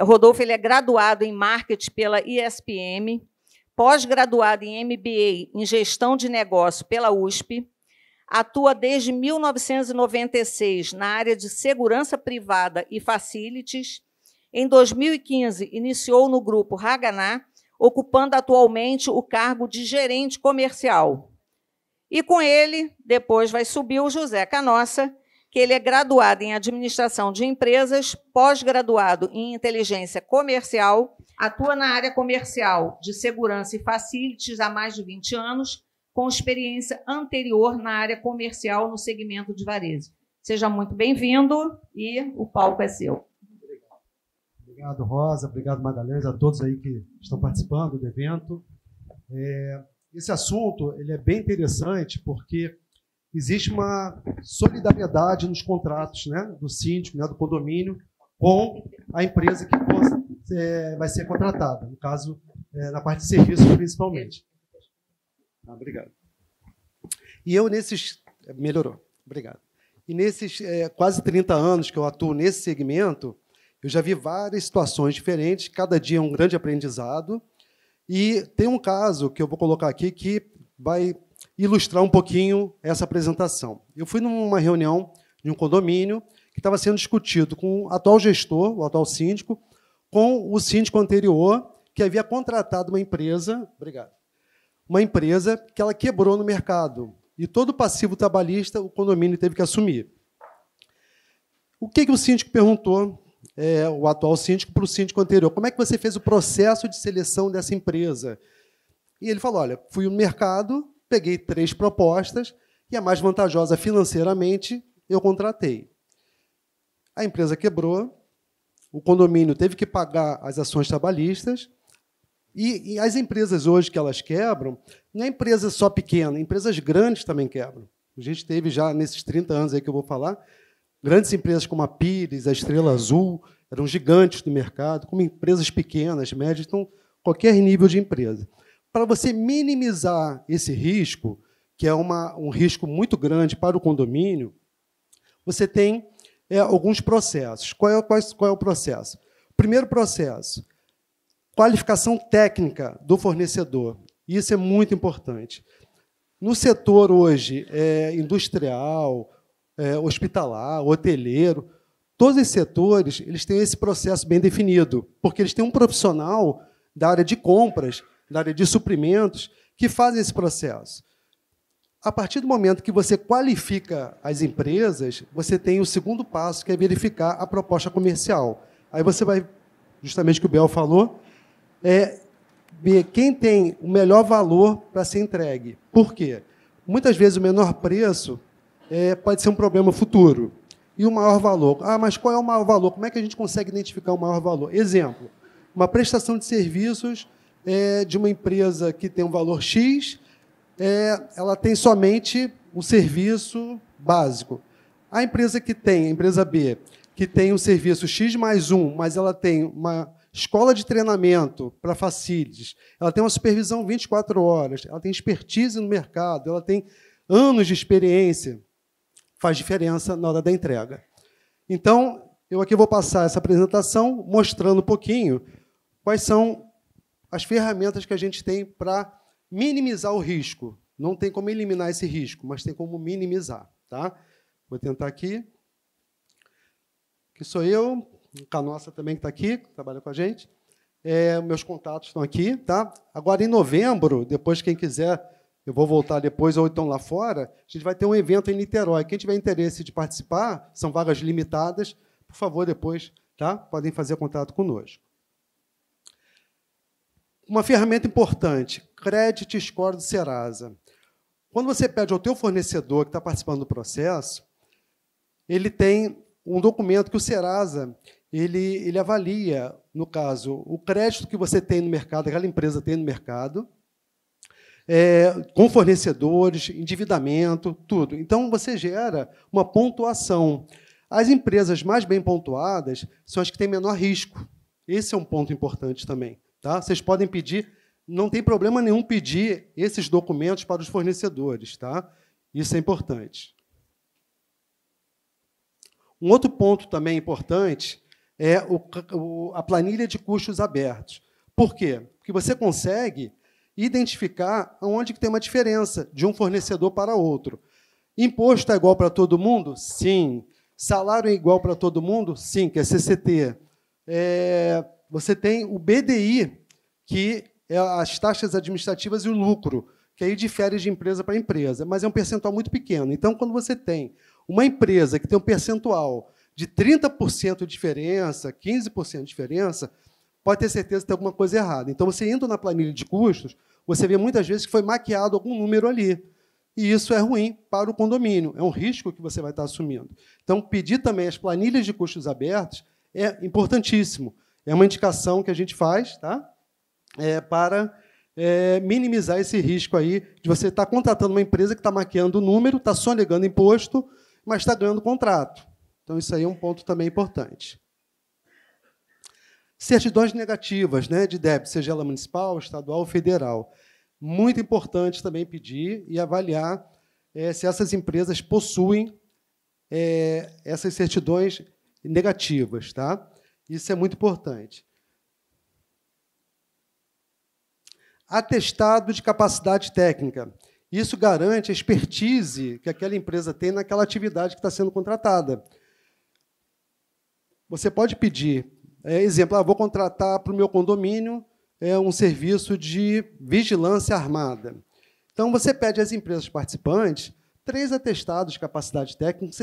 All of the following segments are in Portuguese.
Rodolfo ele é graduado em marketing pela ISPM, pós-graduado em MBA em gestão de negócio pela USP, atua desde 1996 na área de segurança privada e facilities. Em 2015, iniciou no grupo Haganá, ocupando atualmente o cargo de gerente comercial. E com ele, depois vai subir o José Canossa, que ele é graduado em administração de empresas, pós-graduado em inteligência comercial, atua na área comercial de segurança e facilities há mais de 20 anos, com experiência anterior na área comercial no segmento de varejo. Seja muito bem-vindo e o palco é seu. Obrigado, Rosa. Obrigado, Magalhães, a todos aí que estão participando do evento. Esse assunto ele é bem interessante porque existe uma solidariedade nos contratos, né, do síndico, né, do condomínio, com a empresa que vai ser contratada, no caso, na parte de serviços, principalmente. Obrigado. E eu, melhorou, obrigado. E nesses quase 30 anos que eu atuo nesse segmento, eu já vi várias situações diferentes, cada dia é um grande aprendizado, e tem um caso que eu vou colocar aqui que vai ilustrar um pouquinho essa apresentação. Eu fui numa reunião de um condomínio que estava sendo discutido com o atual gestor, o atual síndico, com o síndico anterior, que havia contratado uma empresa, uma empresa que ela quebrou no mercado, e todo o passivo trabalhista o condomínio teve que assumir. O que o síndico perguntou, o atual síndico, para o síndico anterior? Como é que você fez o processo de seleção dessa empresa? E ele falou, olha, fui no mercado, peguei 3 propostas, e a mais vantajosa financeiramente eu contratei. A empresa quebrou, o condomínio teve que pagar as ações trabalhistas, e as empresas hoje que elas quebram, não é empresa só pequena, empresas grandes também quebram. A gente teve já, nesses 30 anos aí que eu vou falar, grandes empresas como a Pires, a Estrela Azul, eram gigantes do mercado, como empresas pequenas, médias, então, qualquer nível de empresa. Para você minimizar esse risco, que é um risco muito grande para o condomínio, você tem alguns processos. Qual é o processo? O primeiro processo, qualificação técnica do fornecedor. Isso é muito importante. No setor hoje industrial, hospitalar, hoteleiro, todos esses setores eles têm esse processo bem definido, porque eles têm um profissional da área de compras, da área de suprimentos, que fazem esse processo. A partir do momento que você qualifica as empresas, você tem o segundo passo, que é verificar a proposta comercial. Aí você vai, justamente o que o Bel falou, ver quem tem o melhor valor para ser entregue. Por quê? Muitas vezes o menor preço pode ser um problema futuro. E o maior valor? Mas qual é o maior valor? Como é que a gente consegue identificar o maior valor? Exemplo, uma prestação de serviços de uma empresa que tem um valor X, ela tem somente um serviço básico. A empresa B, que tem um serviço X mais 1, mas ela tem uma escola de treinamento para facilities, ela tem uma supervisão 24 horas, ela tem expertise no mercado, ela tem anos de experiência, faz diferença na hora da entrega. Então, eu aqui vou passar essa apresentação mostrando um pouquinho quais são as ferramentas que a gente tem para minimizar o risco. Não tem como eliminar esse risco, mas tem como minimizar. Tá? Vou tentar aqui. Aqui sou eu, o Canossa também que está aqui, que trabalha com a gente. Meus contatos estão aqui. Tá? Agora, em novembro, depois, quem quiser, eu vou voltar depois, ou então lá fora, a gente vai ter um evento em Niterói. Quem tiver interesse de participar, são vagas limitadas, por favor, depois, tá? Podem fazer contato conosco. Uma ferramenta importante, Credit Score do Serasa. Quando você pede ao teu fornecedor que está participando do processo, ele tem um documento que o Serasa ele avalia, no caso, o crédito que você tem no mercado, aquela empresa tem no mercado, com fornecedores, endividamento, tudo. Então, você gera uma pontuação. As empresas mais bem pontuadas são as que têm menor risco. Esse é um ponto importante também. Tá? Vocês podem pedir, não tem problema nenhum pedir esses documentos para os fornecedores. Tá? Isso é importante. Um outro ponto também importante é a planilha de custos abertos. Por quê? Porque você consegue identificar onde que tem uma diferença de um fornecedor para outro. Imposto é igual para todo mundo? Sim. Salário é igual para todo mundo? Sim, que é CCT. Você tem o BDI, que é as taxas administrativas e o lucro, que aí difere de empresa para empresa, mas é um percentual muito pequeno. Então, quando você tem uma empresa que tem um percentual de 30% de diferença, 15% de diferença, pode ter certeza que tem alguma coisa errada. Então, você entra na planilha de custos, você vê muitas vezes que foi maquiado algum número ali. E isso é ruim para o condomínio, é um risco que você vai estar assumindo. Então, pedir também as planilhas de custos abertos é importantíssimo. É uma indicação que a gente faz, tá? Para minimizar esse risco aí de você estar contratando uma empresa que está maquiando o número, está sonegando imposto, mas está ganhando contrato. Então, isso aí é um ponto também importante. Certidões negativas, né, de débito, seja ela municipal, estadual ou federal. Muito importante também pedir e avaliar se essas empresas possuem essas certidões negativas. Tá? Isso é muito importante. Atestado de capacidade técnica. Isso garante a expertise que aquela empresa tem naquela atividade que está sendo contratada. Você pode pedir, exemplo, vou contratar para o meu condomínio um serviço de vigilância armada. Então, você pede às empresas participantes 3 atestados de capacidade técnica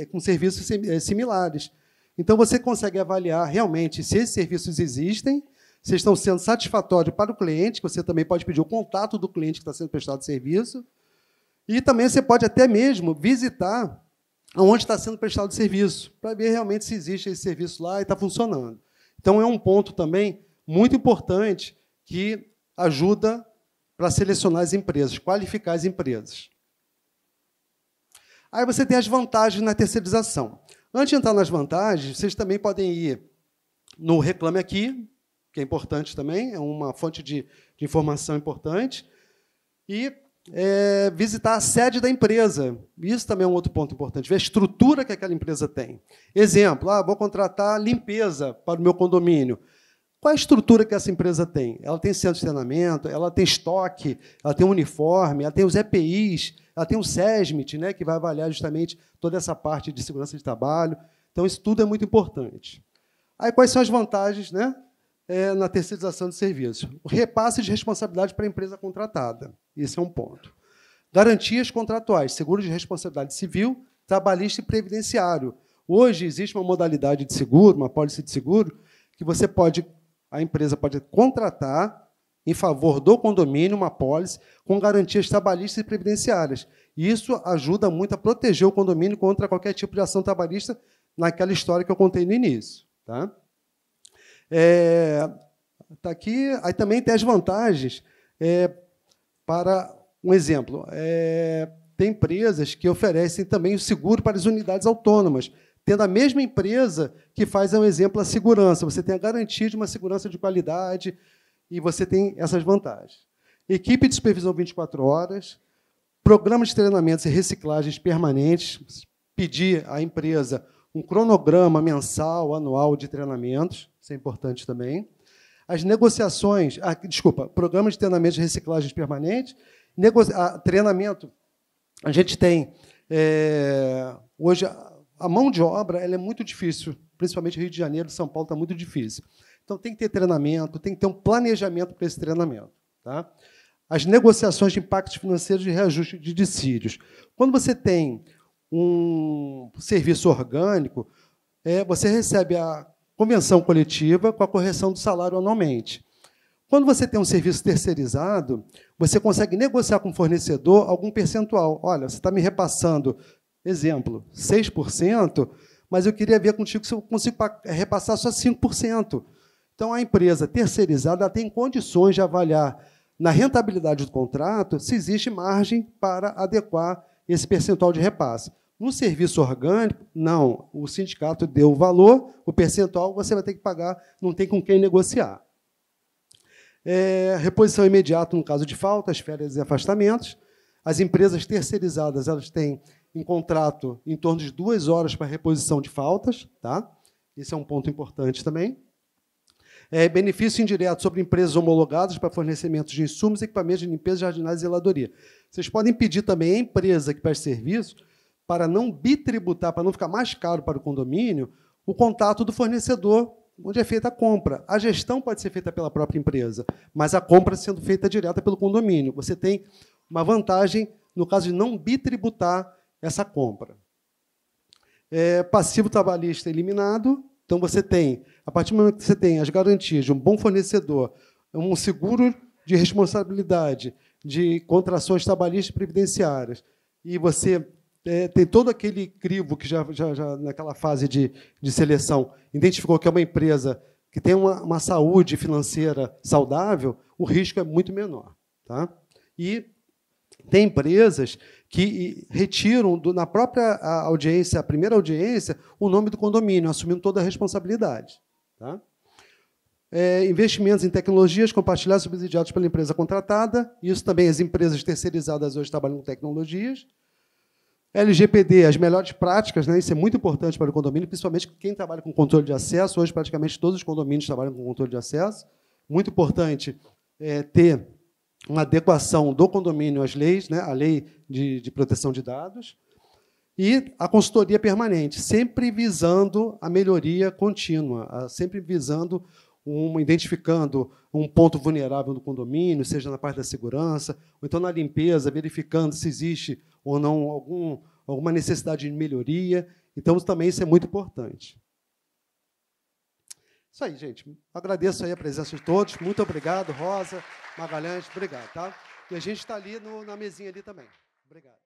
com serviços similares. Então, você consegue avaliar realmente se esses serviços existem, se estão sendo satisfatórios para o cliente, que você também pode pedir o contato do cliente que está sendo prestado serviço, e também você pode até mesmo visitar onde está sendo prestado o serviço, para ver realmente se existe esse serviço lá e está funcionando. Então, é um ponto também muito importante que ajuda para selecionar as empresas, qualificar as empresas. Aí você tem as vantagens na terceirização. Antes de entrar nas vantagens, vocês também podem ir no Reclame Aqui, que é importante também, é uma fonte de informação importante, e visitar a sede da empresa. Isso também é um outro ponto importante, ver a estrutura que aquela empresa tem. Exemplo, vou contratar limpeza para o meu condomínio. Qual é a estrutura que essa empresa tem? Ela tem centro de treinamento, ela tem estoque, ela tem uniforme, ela tem os EPIs, ela tem o SESMIT, né, que vai avaliar justamente toda essa parte de segurança de trabalho. Então, isso tudo é muito importante. Aí, quais são as vantagens, né, na terceirização de serviços? O repasse de responsabilidade para a empresa contratada. Esse é um ponto. Garantias contratuais, seguro de responsabilidade civil, trabalhista e previdenciário. Hoje, existe uma modalidade de seguro, uma apólice de seguro, que a empresa pode contratar em favor do condomínio uma apólice com garantias trabalhistas e previdenciárias. E isso ajuda muito a proteger o condomínio contra qualquer tipo de ação trabalhista naquela história que eu contei no início. Tá? Tá aqui. Aí também tem as vantagens para um exemplo. Tem empresas que oferecem também o seguro para as unidades autônomas, tendo a mesma empresa que faz, um exemplo, a segurança. Você tem a garantia de uma segurança de qualidade e você tem essas vantagens. Equipe de supervisão 24 horas, programa de treinamentos e reciclagens permanentes, pedir à empresa um cronograma mensal, anual de treinamentos, isso é importante também. As negociações, programa de treinamentos e reciclagens permanentes, treinamento, a gente tem, hoje, a mão de obra ela é muito difícil, principalmente Rio de Janeiro, São Paulo está muito difícil. Então, tem que ter treinamento, tem que ter um planejamento para esse treinamento. Tá? As negociações de impactos financeiros e reajuste de dissídios. Quando você tem um serviço orgânico, você recebe a convenção coletiva com a correção do salário anualmente. Quando você tem um serviço terceirizado, você consegue negociar com o fornecedor algum percentual. Olha, você está me repassando, exemplo, 6%, mas eu queria ver contigo se eu consigo repassar só 5%. Então, a empresa terceirizada ela tem condições de avaliar na rentabilidade do contrato se existe margem para adequar esse percentual de repasse. No serviço orgânico, não. O sindicato deu o valor, o percentual você vai ter que pagar, não tem com quem negociar. Reposição imediata no caso de faltas, férias e afastamentos. As empresas terceirizadas elas têm em contrato em torno de 2 horas para reposição de faltas. Tá? Esse é um ponto importante também. Benefício indireto sobre empresas homologadas para fornecimento de insumos, equipamentos de limpeza, jardinagem e zeladoria. Vocês podem pedir também à empresa que presta serviço, para não bitributar, para não ficar mais caro para o condomínio, o contato do fornecedor onde é feita a compra. A gestão pode ser feita pela própria empresa, mas a compra sendo feita direta pelo condomínio. Você tem uma vantagem no caso de não bitributar essa compra. Passivo trabalhista eliminado. Então, você tem, a partir do momento que você tem as garantias de um bom fornecedor, um seguro de responsabilidade de contrações trabalhistas e previdenciárias, e você tem todo aquele crivo que já naquela fase de seleção identificou que é uma empresa que tem uma saúde financeira saudável, o risco é muito menor. Tá? E tem empresas que retiram na própria audiência, a primeira audiência, o nome do condomínio, assumindo toda a responsabilidade. Tá? Investimentos em tecnologias compartilhadas e subsidiados pela empresa contratada. Isso também, as empresas terceirizadas hoje trabalham com tecnologias. LGPD, as melhores práticas, né? Isso é muito importante para o condomínio, principalmente quem trabalha com controle de acesso. Hoje, praticamente, todos os condomínios trabalham com controle de acesso. Muito importante ter uma adequação do condomínio às leis, né? A lei de proteção de dados. E a consultoria permanente, sempre visando a melhoria contínua, sempre visando, identificando um ponto vulnerável no condomínio, seja na parte da segurança, ou então na limpeza, verificando se existe ou não alguma necessidade de melhoria. Então, também isso é muito importante. Isso aí, gente. Agradeço aí a presença de todos. Muito obrigado, Rosa, Magalhães, obrigado. Tá? E a gente está ali na mesinha ali também. Obrigado.